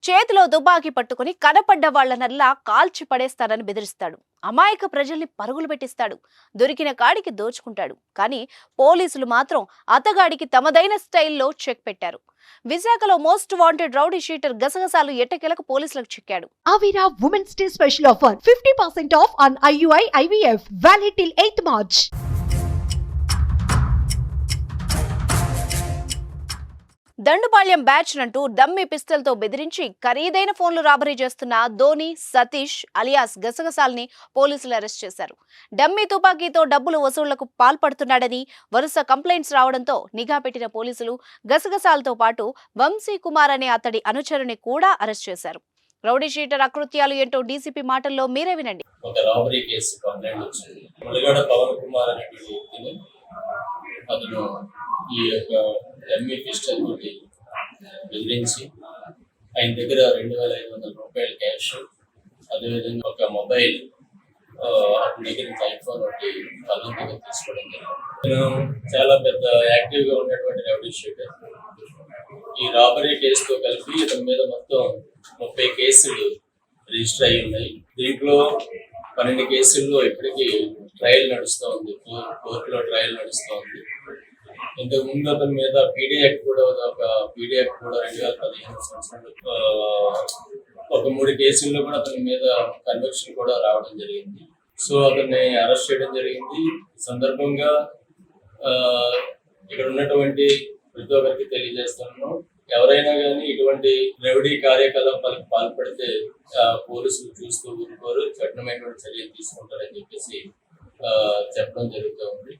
చేతిలో దుబాకీ పట్టుకుని కనపడ్డ వాళ్లనల్లా కాల్చి పడేస్తానని బెదిరిస్తాడు. అమాయక ప్రజల్ని పరుగులు పెట్టిస్తాడు. దొరికిన కాడికి దోచుకుంటాడు. కానీ పోలీసులు మాత్రం అతగాడికి తమదైన స్టైల్లో చెక్ పెట్టారు. విశాఖలో మోస్ట్ వాంటెడ్ రౌడీ షీటర్ గసగసాలు ఎట్టకేలకు పోలీసులకు చిక్కాడు. Avira Women's Day special offer 50% off on IUI IVF valid till 8th March. Dandupalyam batch నంటూ డమ్మీ పిస్టల్ తో బెదిరించి ఖరీదైన ఫోన్లు రాబరీ చేస్తున్న ధోని సతీష్ అలియాస్ గసగసాల్ని పోలీసులు అరెస్ట్ చేశారు. డమ్మీ తుపాకీతో డబ్బులు వసూళ్లకు పాల్పడుతున్నాడని వరుస కంప్లైంట్స్ రావడంతో నిఘా పెట్టిన పోలీసులు గసగసాలతో పాటు వంశీ కుమార్ అనే అతడి అనుచరుని కూడా అరెస్ట్ చేశారు. రౌడీ షీటర్ అకృత్యాలు ఏంటో డీసీపీ మాటల్లో మీరే వినండి. ఒక రాబరీ కేసు కంప్లైంట్ వచ్చింది. ములగడ పవన్ కుమార్ అనేటువంటి వ్యక్తిని అతను ఈ యొక్క డమ్మీ పిస్టల్ తోటి బెదిరించి ఆయన దగ్గర 2,500 రూపాయల క్యాష్, అదేవిధంగా ఒక మొబైల్, అతని దగ్గర నుంచి ఐఫోన్ ఒకటి కళ్ళం దగ్గర తీసుకోవడం జరిగింది. చాలా పెద్ద యాక్టివ్గా ఉన్నటువంటి రౌడీ షీటర్. ఈ రాబరీ కేసుతో కలిపి ఇతని మీద మొత్తం 30 కేసులు రిజిస్టర్ అయి ఉన్నాయి. దీంట్లో 12 కేసుల్లో ఇప్పటికీ ట్రయల్ నడుస్తూ ఉంది, కోర్టులో ట్రయల్ నడుస్తూ ఉంది. ఇంతకు ముందు అతని మీద పీడీ యాక్ట్ కూడా 2015 సంవత్సరంలో ఒక 3 కేసుల్లో కూడా అతని మీద కన్విక్షన్ కూడా రావడం జరిగింది. సో అతన్ని అరెస్ట్ చేయడం జరిగింది. ఈ సందర్భంగా ఇక్కడ ఉన్నటువంటి ప్రతి ఒక్కరికి తెలియజేస్తున్నాను, ఎవరైనా కానీ ఇటువంటి రౌడీ కార్యకలాపాలకు పాల్పడితే పోలీసులు చూస్తూ ఊరుకోరు, కఠినమైనటువంటి చర్యలు తీసుకుంటారని చెప్పేసి చెప్పడం జరుగుతూ ఉంది.